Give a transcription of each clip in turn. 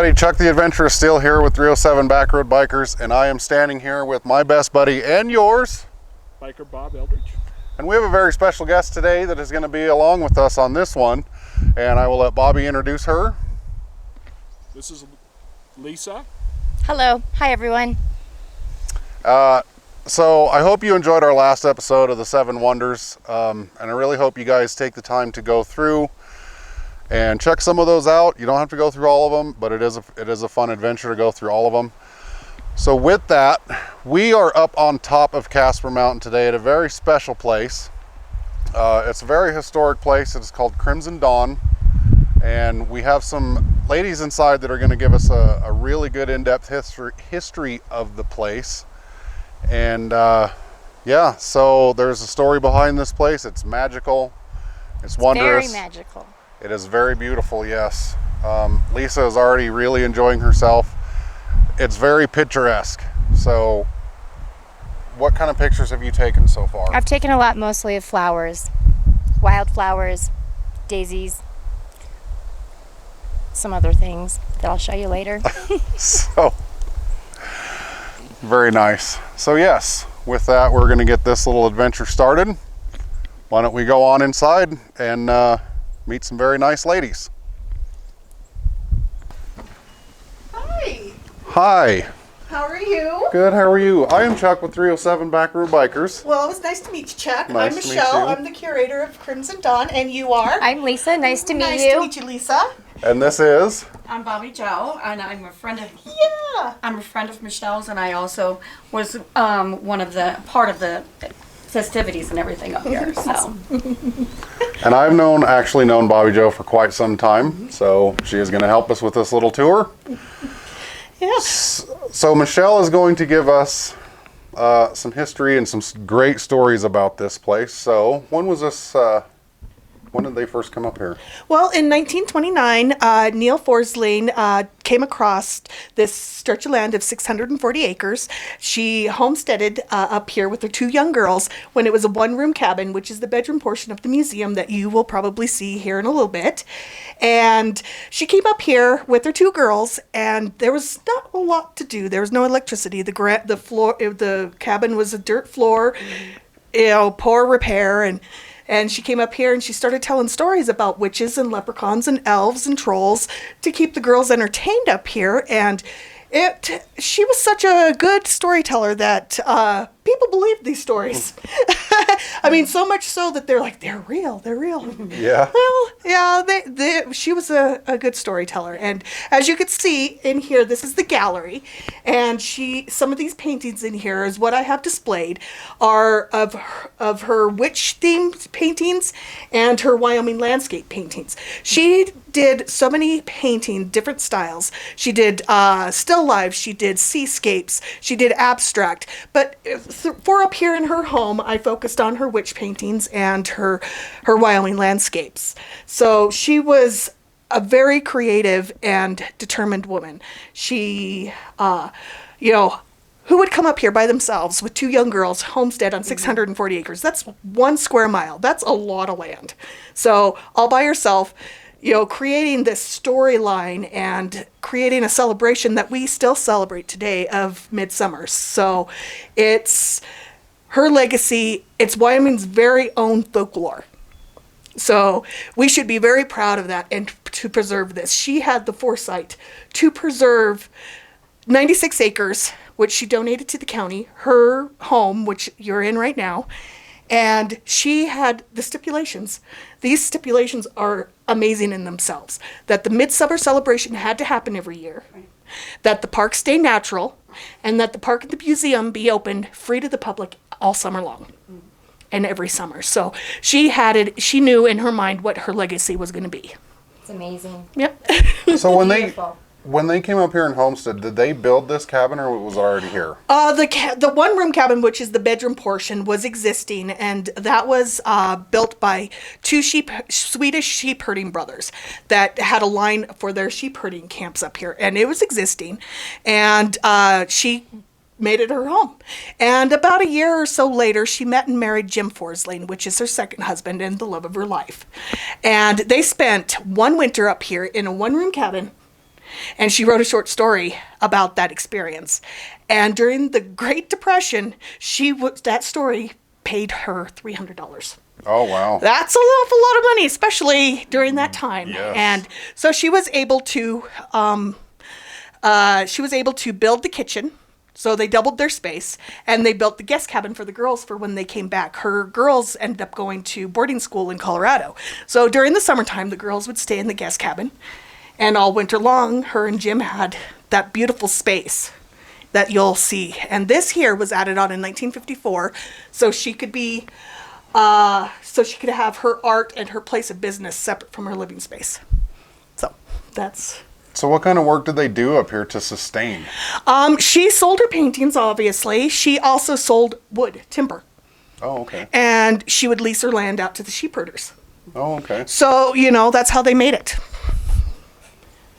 everybody, Chuck the Adventurist Steele here with 307 Backroad Bikers, and I am standing here with my best buddy and yours, Biker Bob Eldredge. And we have a very special guest today that is going to be along with us on this one, and I will let Bobby introduce her. This is Lisa. Hello. Hi, everyone. So I hope you enjoyed our last episode of the 7 Wonders, and I really hope you guys take the time to go through and check some of those out. You don't have to go through all of them, but it is a fun adventure to go through all of them. So with that, we are up on top of Casper Mountain today at a very special place. It's a very historic place. It's called Crimson Dawn, and we have some ladies inside that are going to give us a really good in-depth history of the place. And yeah, so there's a story behind this place. It's magical. It's wondrous. Very magical. It is very beautiful, yes. Lisa is already really enjoying herself. It's very picturesque. So what kind of pictures have you taken so far? I've taken a lot, mostly of flowers, wildflowers, daisies, some other things that I'll show you later. So, very nice. So yes, with that, we're going to get this little adventure started. Why don't we go on inside and meet some very nice ladies. Hi. Hi. How are you? Good, how are you? I am Chuck with 307 Backroad Bikers. Well, it was nice to meet you, Chuck. Nice I'm to meet Michelle. you. I'm the curator of Crimson Dawn, and you are? I'm Lisa. Nice to meet Nice you. to meet you, Lisa. And this is? I'm Bobby Joe, and I'm a friend of Yeah. Michelle's, and I also was part of the festivities and everything up here. So And I've actually known Bobby Joe for quite some time, so she is going to help us with this little tour. Yes. So Michelle is going to give us some history and some great stories about this place. So when was this? When did they first come up here? Well, in 1929, Neil Forslane came across this stretch of land of 640 acres. She homesteaded up here with her 2 young girls when it was a 1-room cabin, which is the bedroom portion of the museum that you will probably see here in a little bit. And she came up here with her 2 girls, and there was not a lot to do. There was no electricity. The cabin was a dirt floor, poor repair, and she came up here and she started telling stories about witches and leprechauns and elves and trolls to keep the girls entertained up here. And she was such a good storyteller that people believed these stories. I mean, so much so that they're like, they're real. Yeah. Well, yeah, she was a good storyteller. And as you could see in here, this is the gallery. And some of these paintings in here is what I have displayed are of her witch-themed paintings and her Wyoming landscape paintings. She did so many different styles. She did still life, she did seascapes, she did abstract. But for up here in her home, I focused on her witch paintings and her Wyoming landscapes. So she was a very creative and determined woman. She, who would come up here by themselves with 2 young girls, homestead on 640 acres? That's 1 square mile. That's a lot of land. So all by herself, creating this storyline and creating a celebration that we still celebrate today of Midsummer. So it's her legacy. It's Wyoming's very own folklore. So we should be very proud of that and to preserve this. She had the foresight to preserve 96 acres, which she donated to the county, her home, which you're in right now, and she had the stipulations. These stipulations are amazing in themselves. That the Midsummer celebration had to happen every year, that the park stay natural, and that the park and the museum be open free to the public all summer long and every summer. So she knew in her mind what her legacy was going to be. It's amazing. Yep. So Beautiful. when they came up here in Homestead, did they build this cabin or was it already here? The 1-room cabin, which is the bedroom portion, was existing, and that was built by 2 Swedish sheep herding brothers that had a line for their sheep herding camps up here, and it was existing, and she made it her home. And about a year or so later, she met and married Jim Forslane, which is her second husband and the love of her life. And they spent 1 winter up here in a 1-room cabin And she wrote a short story about that experience. And during the Great Depression, that story paid her $300. Oh, wow. That's an awful lot of money, especially during that time. Yes. And so she was able to build the kitchen. So they doubled their space, and they built the guest cabin for the girls for when they came back. Her girls ended up going to boarding school in Colorado. So during the summertime, the girls would stay in the guest cabin, and all winter long, her and Jim had that beautiful space that you'll see. And this here was added on in 1954, so she could have her art and her place of business separate from her living space. So that's... So what kind of work did they do up here to sustain? She sold her paintings, obviously. She also sold wood, timber. Oh, okay. And she would lease her land out to the sheep herders. Oh, okay. So, that's how they made it.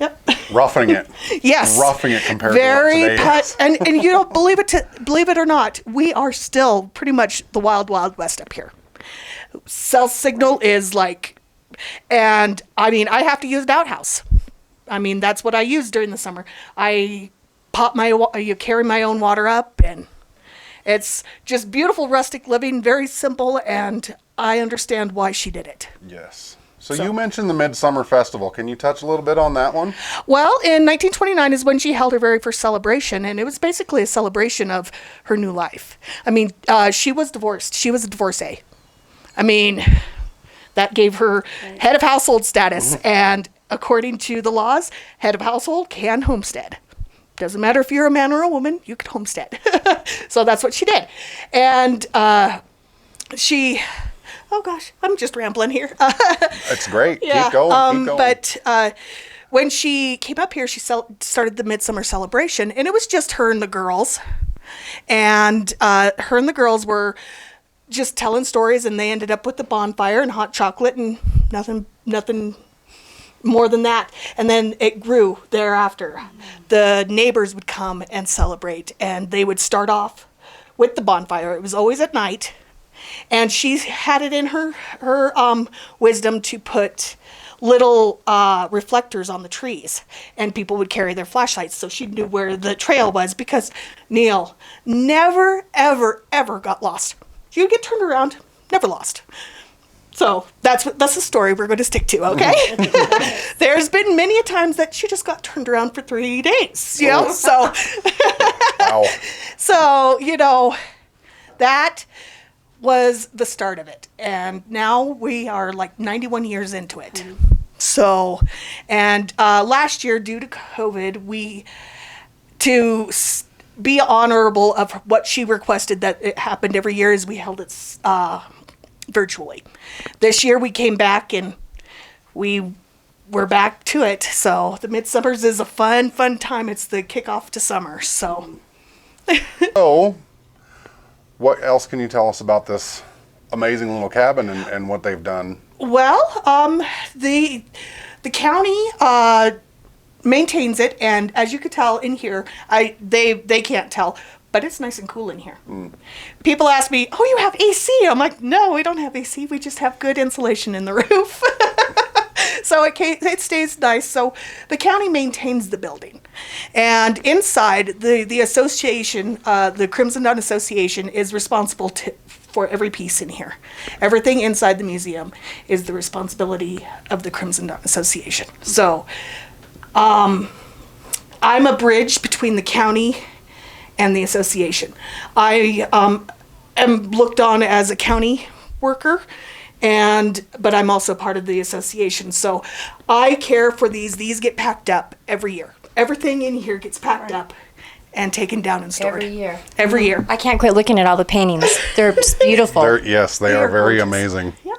Yep. Roughing it. Yes. Roughing it compared Very to what today is. and you don't believe it or not, we are still pretty much the wild, wild west up here. Cell signal is and I have to use an outhouse. That's what I use during the summer. I carry my own water up, and it's just beautiful rustic living, very simple, and I understand why she did it. Yes. So you mentioned the Midsummer Festival. Can you touch a little bit on that one? Well, in 1929 is when she held her very first celebration, and it was basically a celebration of her new life. She was divorced. She was a divorcee. That gave her head of household status, and according to the laws, head of household can homestead. Doesn't matter if you're a man or a woman, you can homestead. So that's what she did. And oh gosh, I'm just rambling here. It's great. Yeah, Keep going. But when she came up here, she started the Midsummer Celebration, and it was just her and the girls. And her and the girls were just telling stories, and they ended up with the bonfire and hot chocolate and nothing more than that. And then it grew thereafter. The neighbors would come and celebrate, and they would start off with the bonfire. It was always at night. And she had it in her wisdom to put little reflectors on the trees, and people would carry their flashlights so she knew where the trail was, because Neil never, ever, ever got lost. You'd get turned around, never lost. So that's the story we're going to stick to, okay? There's been many a times that she just got turned around for 3 days, so. Wow. So, that was the start of it. And now we are 91 years into it. So, and last year, due to COVID, to be honorable of what she requested that it happened every year, is we held it virtually. This year we came back and we're back to it. So the Midsummers is a fun time. It's the kickoff to summer. So. So, what else can you tell us about this amazing little cabin and what they've done? Well, the county maintains it, and as you could tell in here, they can't tell, but it's nice and cool in here. People ask me, "Oh, you have AC?" I'm like, "No, we don't have AC. We just have good insulation in the roof." So it stays nice. So the county maintains the building, and inside the association, the Crimson Dawn Association, is responsible for every piece in here. Everything inside the museum is the responsibility of the Crimson Dawn Association. So I'm a bridge between the county and the association. I am looked on as a county worker, but I'm also part of the association. So I care for these. These get packed up every year. Everything in here gets packed up and taken down and stored. Every year. I can't quit looking at all the paintings. They're just beautiful. Yes, they are very gorgeous. amazing. Yep.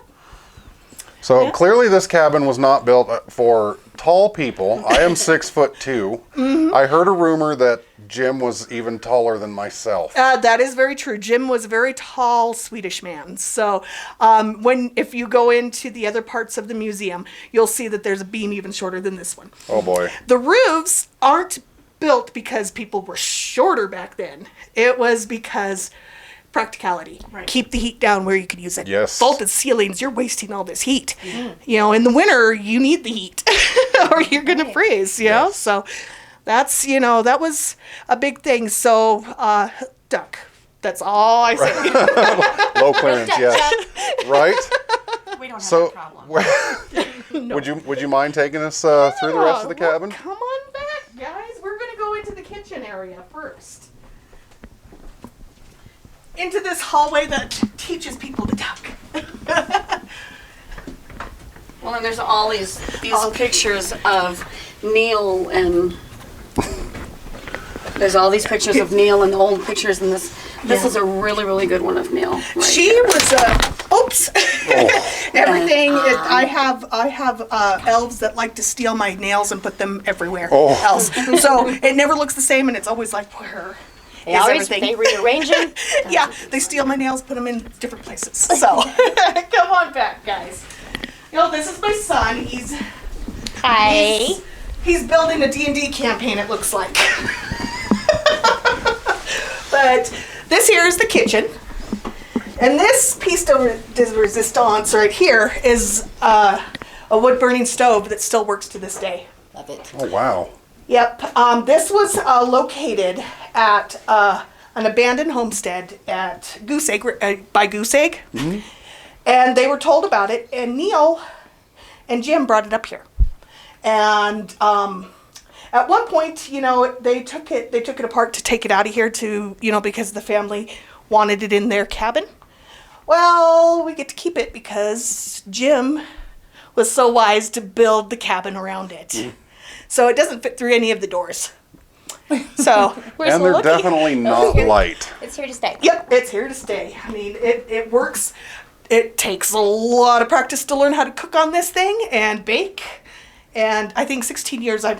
So clearly this cabin was not built for tall people. I am 6'2". I heard a rumor that Jim was even taller than myself. That is very true. Jim was a very tall Swedish man. So if you go into the other parts of the museum, you'll see that there's a beam even shorter than this one. Oh boy. The roofs aren't built because people were shorter back then. It was because practicality. Right. Keep the heat down where you can use it. Yes. Vaulted ceilings, you're wasting all this heat. You know, in the winter, you need the heat or you're going to freeze, you know? Yes. So that's, you know, that was a big thing. So, duck. That's all I say. Low clearance, yes. Right? We don't have So, that problem. would you mind taking us through the rest of the Well, cabin? come on back, guys. We're going to go into the kitchen area first. Into this hallway that teaches people to duck. Well, and there's all these pictures of Neil, and there's all these pictures of Neil and the old pictures, and this is a really, really good one of Neil. Right She here. was oops. Everything. I have elves that like to steal my nails and put them everywhere else. So it never looks the same, and it's always like, where They is always everything? they rearrange them. Yeah, they steal my nails, put them in different places. So come on back, guys. You know, this is my son. Hi. He's building a D&D campaign, it looks like. But this here is the kitchen. And this piece de resistance right here is a wood-burning stove that still works to this day. Love it. Oh, wow. Yep. This was located at an abandoned homestead at Goose Egg, by Goose Egg. Mm-hmm. And they were told about it, and Neil and Jim brought it up here. And at one point, you know, they took it apart to take it out of here to, you know, because the family wanted it in their cabin. Well, we get to keep it because Jim was so wise to build the cabin around it. So it doesn't fit through any of the doors. So And they're definitely not light. It's here to stay. yep, it's here to stay. I mean, it works. It takes a lot of practice to learn how to cook on this thing and bake. And I think 16 years, I'm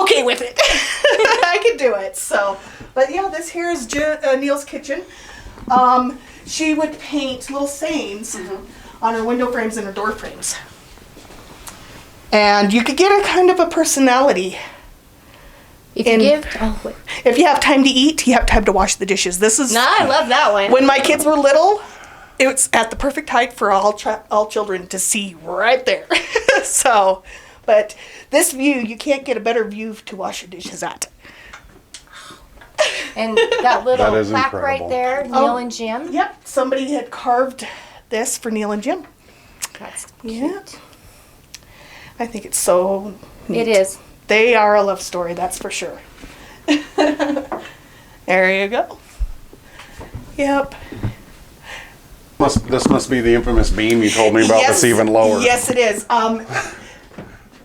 okay with it. I can do it. So, but yeah, this here is Neil's kitchen. She would paint little sayings on her window frames and her door frames. And you could get a kind of a personality. If you give, wait. If you have time to eat, you have time to wash the dishes. This is I love that one. when my kids were little. It's at the perfect height for all children to see right there. So, but this view, you can't get a better view to wash your dishes at. And that little That is plaque incredible. right there, Neil and Jim. Yep, somebody had carved this for Neil and Jim. That's Yeah. I think it's so neat. It is. They are a love story, that's for sure. There you go. Yep. This must be the infamous beam you told me about that's even lower. Yes, it is.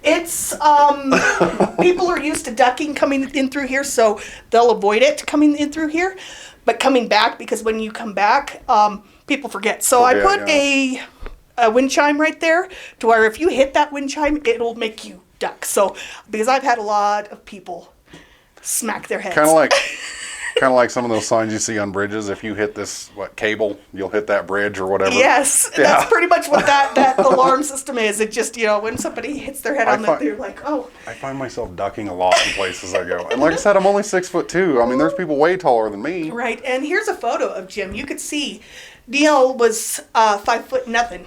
It's people are used to ducking coming in through here, so they'll avoid it coming in through here. But coming back, because when you come back, people forget. So I put a wind chime right there to where if you hit that wind chime, it'll make you duck. So because I've had a lot of people smack their heads. Kind of like some of those signs you see on bridges. If you hit this cable, you'll hit that bridge or whatever. Yes, Yeah. that's pretty much what that alarm system is. It just, you know, when somebody hits their head on that, they're like, oh. I find myself ducking a lot in places I go. And like I said, I'm only 6'2". I mean, there's people way taller than me. Right, and here's a photo of Jim. You could see Neil was 5'0".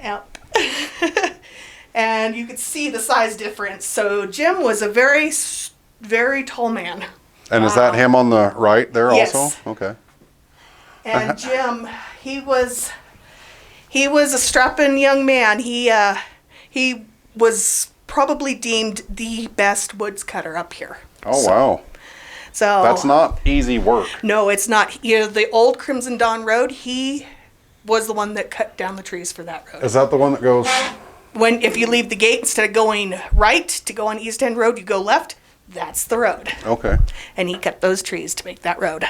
Yep. And you could see the size difference. So Jim was a very, very tall man. And is that him on the right there Yes. also? Okay. And Jim, he was a strapping young man. He was probably deemed the best woods cutter up here. Oh, wow. So That's not easy work. No, it's not. You know, the old Crimson Dawn Road, he was the one that cut down the trees for that road. Is that the one that goes... If you leave the gate, instead of going right to go on East End Road, you go left, that's the road. Okay. And he cut those trees to make that road.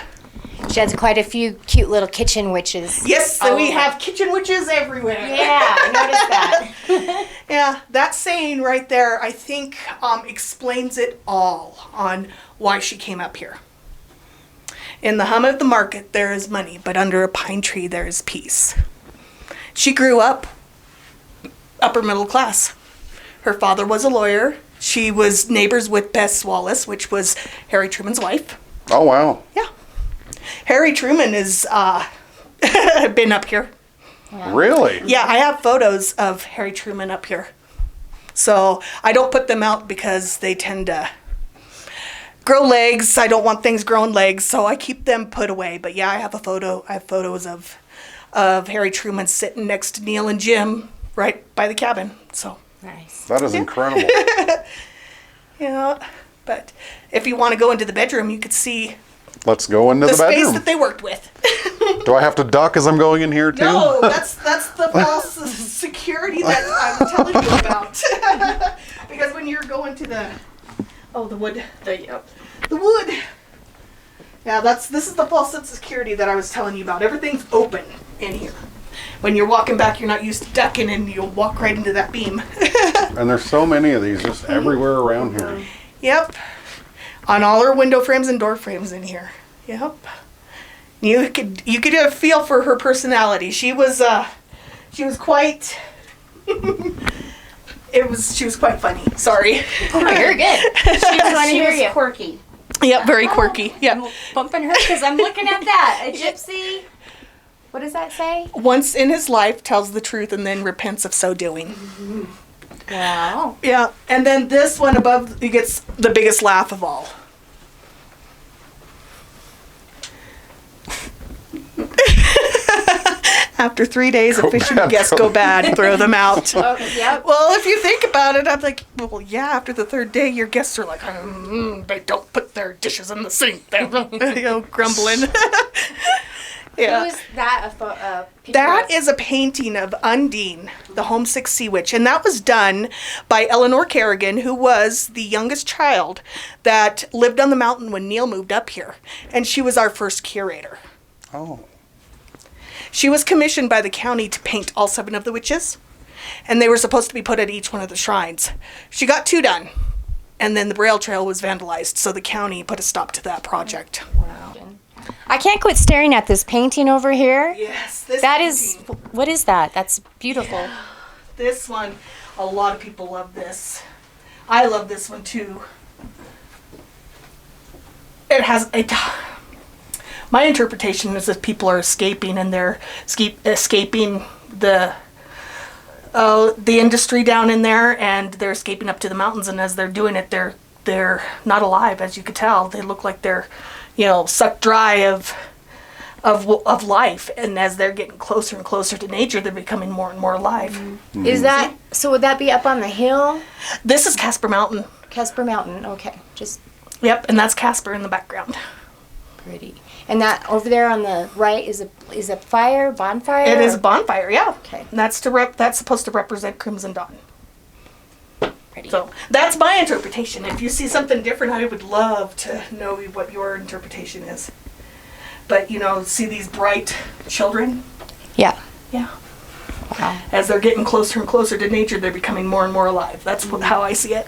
She has quite a few cute little kitchen witches. Yes, so we have kitchen witches everywhere. Yeah, I noticed that. Yeah, that saying right there, I think, explains it all on why she came up here. In the hum of the market, there is money, but under a pine tree, there is peace. She grew up upper middle class. Her father was a lawyer. She was neighbors with Bess Wallace, which was Harry Truman's wife. Oh, wow. Yeah. Harry Truman has been up here. Really? Yeah, I have photos of Harry Truman up here. So I don't put them out because they tend to grow legs. I don't want things growing legs, so I keep them put away. But yeah, I have photos of Harry Truman sitting next to Neil and Jim right by the cabin. So Nice. That is incredible. yeah, but if you want to go into the bedroom, you could see Let's go into the the space bedroom. that they worked with. Do I have to duck as I'm going in here too? No, that's the false security that I was telling you about. Because when you're going to the wood. The wood. Yeah, this is the false sense of security that I was telling you about. Everything's open in here. When you're walking back, you're not used to ducking, and you'll walk right into that beam. And there's so many of these just everywhere around here. Yep. On all her window frames and door frames in here. Yep. You could get a feel for her personality. She was quite she was quite funny. Sorry. Oh, you're good. She was want to She hear was you. quirky. Yep, very quirky. Yep. Bumping her because I'm looking at that. A gypsy. What does that say? Once in his life tells the truth and then repents of so doing. Wow. Yeah. And then this one above, he gets the biggest laugh of all. After 3 days of fishing, bad, guests go bad, throw them out. Okay, yep. Well, if you think about it, I'm like, well, yeah, after the third day, your guests are like, they don't put their dishes in the sink. They're grumbling. Yeah. Who is that? A picture That of? is a painting of Undine, the homesick sea witch, and that was done by Eleanor Kerrigan, who was the youngest child that lived on the mountain when Neil moved up here, and she was our first curator. Oh. She was commissioned by the county to paint all 7 of the witches, and they were supposed to be put at each one of the shrines. She got 2 done, and then the rail trail was vandalized, so the county put a stop to that project. Wow. I can't quit staring at this painting over here. Yes, this That is, painting. what is that? That's beautiful. This one, a lot of people love this. I love this one too. It has a. My interpretation is that people are escaping, and they're escaping the industry down in there, and they're escaping up to the mountains. And as they're doing it, they're not alive, as you could tell. They look like they're, sucked dry of life. And as they're getting closer and closer to nature, they're becoming more and more alive. Mm-hmm. Is that, so would that be up on the hill? This is Casper Mountain. Casper Mountain, okay. Just Yep, and that's Casper in the background. pretty. And that over there on the right is a bonfire? It is a or- bonfire, yeah. Okay. And that's that's supposed to represent Crimson Dawn. Pretty. So that's my interpretation. If you see something different, I would love to know what your interpretation is. But see these bright children? Yeah. Yeah. Wow. As they're getting closer and closer to nature, they're becoming more and more alive. That's how I see it.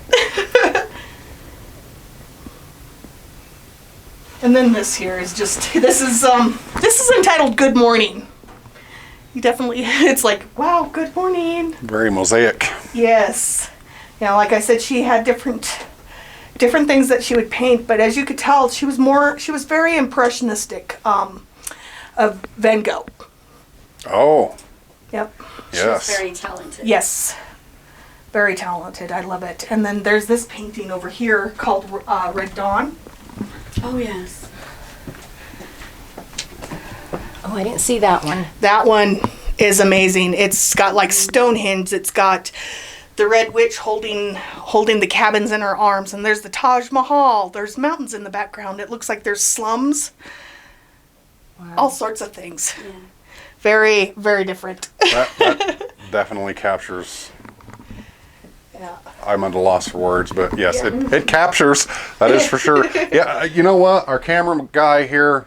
And then this here is this is entitled Good Morning. You definitely, it's like, wow, good morning. Very mosaic. Yes. Like I said, she had different things that she would paint, but as you could tell, she was very impressionistic of Van Gogh. Oh. Yep. Yes. She's very talented. Yes. Very talented. I love it. And then there's this painting over here called Red Dawn. Oh, yes. Oh, I didn't see that one. That one is amazing. It's got like Stonehenge. It's got the Red Witch holding the cabins in her arms, and there's the Taj Mahal. There's mountains in the background. It looks like there's slums. Wow. All sorts of things. Yeah. Very, very different. That definitely captures. Yeah. I'm at a loss for words, but yes, it captures. That is for sure. Yeah, you know what? Our camera guy here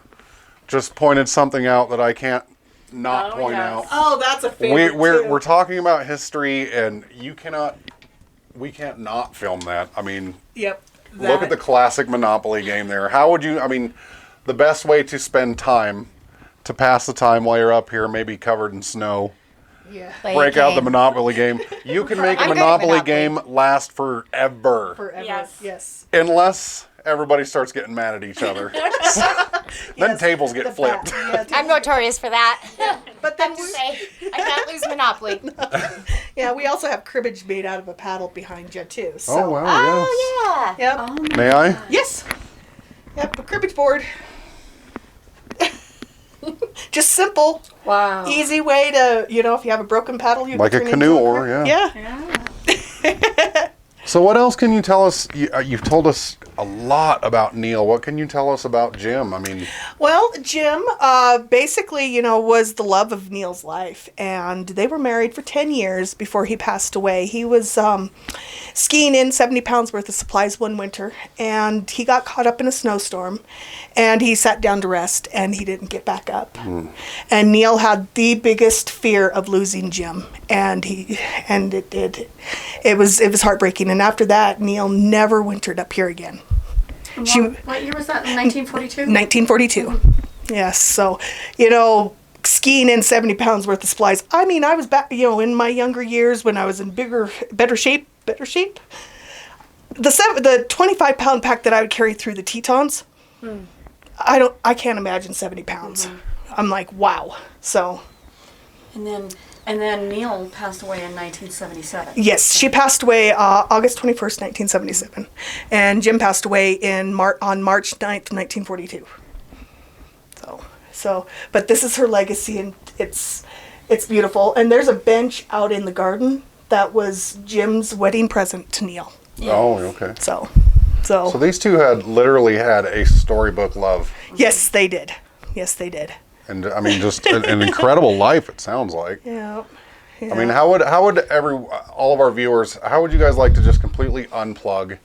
just pointed something out that I can't not point out. Oh, that's a favorite We're talking about history, and we can't not film that. I mean, Yep. look at the classic Monopoly game there. How would you? I mean, the best way to spend time, to pass the time while you're up here, maybe covered in snow, Yeah. break out the Monopoly game. You can make a I'm good at Monopoly Monopoly. game last forever. Forever. Yes. Yes. Unless everybody starts getting mad at each other. Then Yes, tables get the flipped. bat. I'm notorious for that. But then I say I can't lose Monopoly. yeah, we also have cribbage made out of a paddle behind you too. So. Oh, wow, Oh yeah. Yep. May I? Yes. Yep, a cribbage board. Just simple, Wow. easy way to, if you have a broken paddle, you Like can a turn canoe into oar, yeah. Yeah. So what else can you tell us? You've told us a lot about Neil. What can you tell us about Jim? I mean, Well, Jim, basically, was the love of Neil's life, and they were married for 10 years before he passed away. He was skiing in 70 pounds worth of supplies one winter, and he got caught up in a snowstorm, and he sat down to rest, and he didn't get back up. And Neil had the biggest fear of losing Jim, and it was heartbreaking. And after that, Neil never wintered up here again. What year was that? In 1942? 1942. Yes. So, skiing in 70 pounds worth of supplies. I mean, I was back, in my younger years when I was in better shape. The 25-pound pack that I would carry through the Tetons, I can't imagine 70 pounds. I'm like, wow. So. And then Neil passed away in 1977. Yes, she passed away August 21st, 1977. And Jim passed away on March 9th, 1942. But this is her legacy, and it's beautiful. And there's a bench out in the garden that was Jim's wedding present to Neil. oh, okay. So So these two literally had a storybook love. yes, they did. Yes, they did. And I mean, just an incredible life, it sounds like. Yeah. I mean, how would all of our viewers, how would you guys like to just completely unplug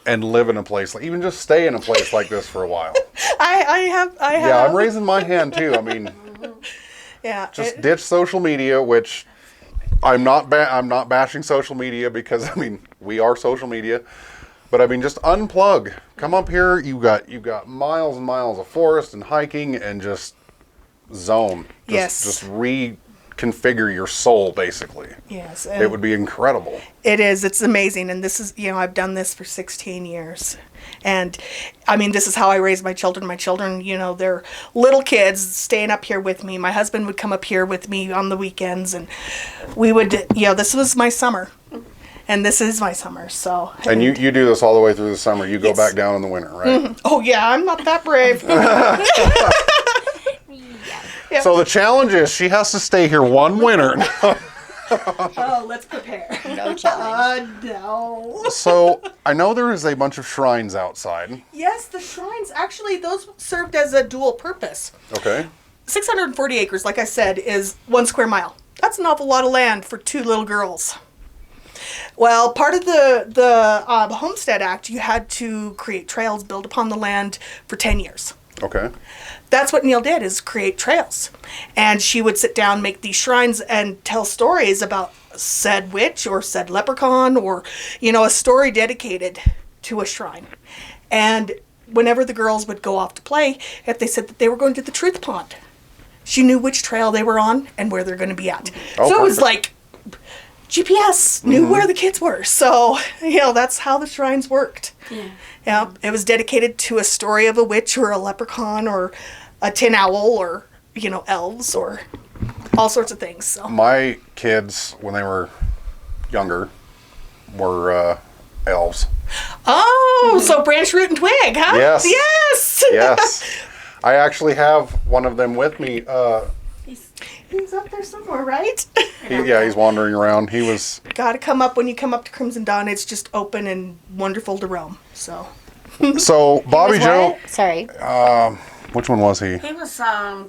and live in a place, like even just stay in a place like this for a while? I have. Yeah, I'm raising my hand too. I mean, Yeah. just ditch social media, which I'm not bashing social media because I mean, we are social media. But I mean, just unplug. Come up here. You got miles and miles of forest and hiking and just zone. Just reconfigure your soul, basically. Yes. It would be incredible. It is. It's amazing. And this is, I've done this for 16 years. And I mean, this is how I raise my children. My children, they're little kids staying up here with me. My husband would come up here with me on the weekends, and we would, this was my summer. And this is my summer, so. And you do this all the way through the summer. You go Yes. back down in the winter, right? Mm-hmm. Oh, yeah, I'm not that brave. Yeah. So the challenge is she has to stay here one winter. Oh, let's prepare. No challenge. No. So I know there is a bunch of shrines outside. Yes, the shrines, actually, those served as a dual purpose. Okay. 640 acres, like I said, is 1 square mile. That's an awful lot of land for 2 little girls. Well, part of the Homestead Act, you had to create trails, build upon the land for 10 years. Okay. That's what Neil did, is create trails. And she would sit down, make these shrines, and tell stories about said witch or said leprechaun or, a story dedicated to a shrine. And whenever the girls would go off to play, if they said that they were going to the truth pond, she knew which trail they were on and where they're going to be at. Oh, so it was perfect. like GPS knew where the kids were. So, that's how the shrines worked. Yeah. Yeah, it was dedicated to a story of a witch or a leprechaun or a tin owl or, elves or all sorts of things. So My kids, when they were younger, were elves. Oh, so branch, root, and twig, huh? Yes. Yes. Yes. I actually have one of them with me. He's up there somewhere, right? He's wandering around. He was. Gotta come up when you come up to Crimson Dawn. It's just open and wonderful to roam. So. So Bobby Was Joe. what? Sorry. Which one was he? He was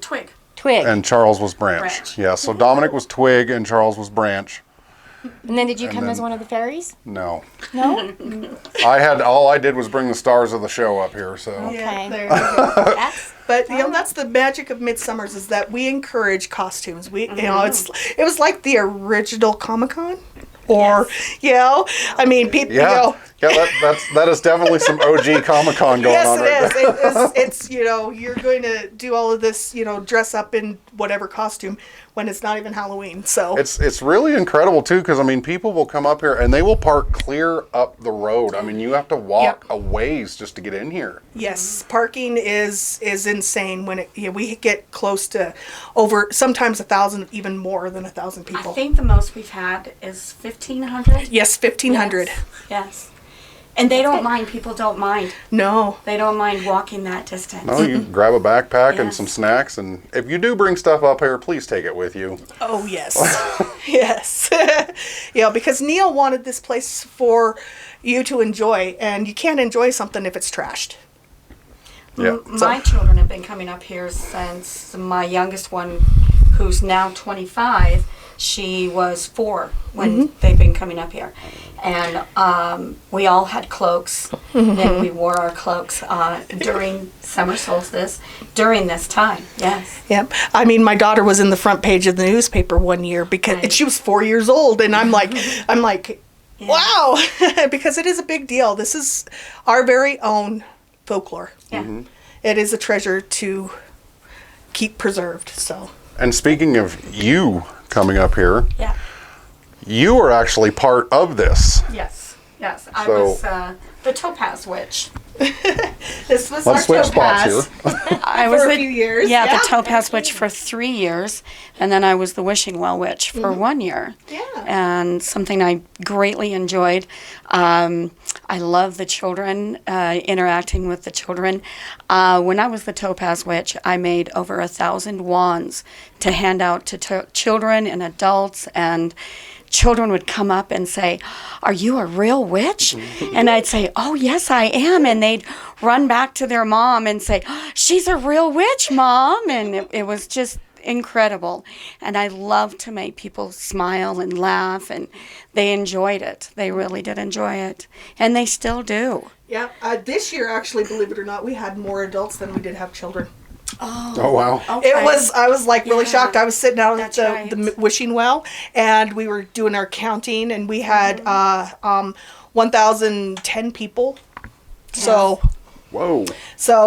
Twig. Twig. And Charles was Branch. Branch. Yeah. So Dominic was Twig and Charles was Branch. And then did you come then- as one of the fairies? No. No? All I did was bring the stars of the show up here. So. Okay. There you go. That's But that's the magic of Midsummers, is that we encourage costumes. We it was like the original Comic-Con. Or I mean, people. Yeah. Yeah, that is definitely some OG Comic-Con going on right there. Yes, it is. It's, you're going to do all of this, dress up in whatever costume when it's not even Halloween. So It's really incredible too, because I mean, people will come up here and they will park clear up the road. I mean, you have to walk a ways just to get in here. yes, parking is insane when we get close to over sometimes 1,000, even more than 1,000 people. I think the most we've had is 1,500. Yes, 1,500. Yes. And they don't mind. People don't mind. No. They don't mind walking that distance. No, you grab a backpack and Yes. some snacks, and if you do bring stuff up here, please take it with you. Oh, yes. Yes. Because Neil wanted this place for you to enjoy, and you can't enjoy something if it's trashed. Yeah. My children have been coming up here since my youngest one, who's now 25, she was 4 when they've been coming up here. And we all had cloaks, and we wore our cloaks during summer solstice during this time. Yes. Yep. I mean, my daughter was in the front page of the newspaper one year because Right. she was 4 years old, and I'm like, wow, because it is a big deal. This is our very own folklore. Yeah. It is a treasure to keep preserved. So And speaking of you coming up here, Yeah. you are actually part of this. Yes. Yes. I So- was the Topaz Witch. this was Let's our switch spots topaz. here. I For was a few years, Yeah, yeah. the Topaz Witch for 3 years, and then I was the Wishing Well Witch for 1 year. Yeah. And something I greatly enjoyed. I love the children, interacting with the children. When I was the Topaz Witch, I made over 1,000 wands to hand out to children and adults, and children would come up and say, "Are you a real witch?" And I'd say, "Oh, yes, I am." And they'd run back to their mom and say, "She's a real witch, Mom." And it was just incredible. And I love to make people smile and laugh, and they enjoyed it. They really did enjoy it. And they still do. Yeah. This year, actually, believe it or not, we had more adults than we did have children. Oh, wow. Okay. I was like really Yeah. shocked. I was sitting out at That's the right. wishing well, and we were doing our counting, and we had 1,010 people. So Whoa.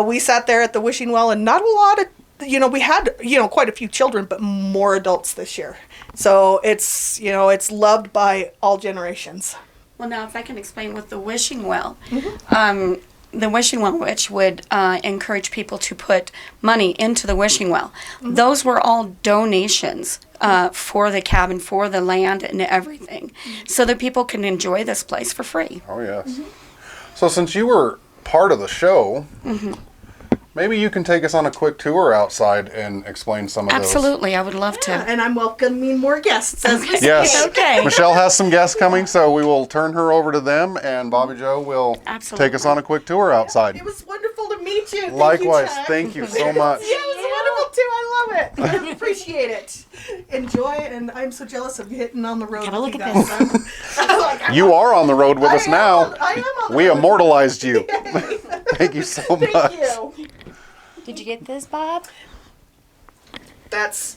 we sat there at the wishing well, and not a lot of, we had, quite a few children, but more adults this year. So it's, it's loved by all generations. Well, now, if I can explain with the Wishing Well, the Wishing Well Witch would encourage people to put money into the Wishing Well. Those were all donations for the cabin, for the land, and everything, so that people can enjoy this place for free. Oh, yes. So since you were part of the show, maybe you can take us on a quick tour outside and explain some of those. Absolutely, I would love to. And I'm welcoming more guests as we Yes. Okay. Michelle has some guests coming, so we will turn her over to them, and Bobby Joe will Absolutely. take us on a quick tour outside. It was wonderful to meet you. Thank Likewise, you, Chuck. thank you so much. Yeah, it was wonderful too. I love it. I appreciate it. Enjoy, and I'm so jealous of you hitting on the road. Gotta with look you at guys. I'm like, You are on the road with us now. I am on the We road. immortalized you. Thank you so much. Thank you. Did you get this, Bob? It's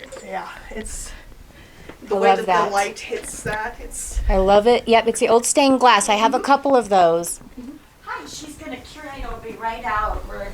the I way love that that. the light hits that. It's I love it. Yep, it's the old stained glass. I have a couple of those. Hi, she's gonna curate. I'll be right out. We're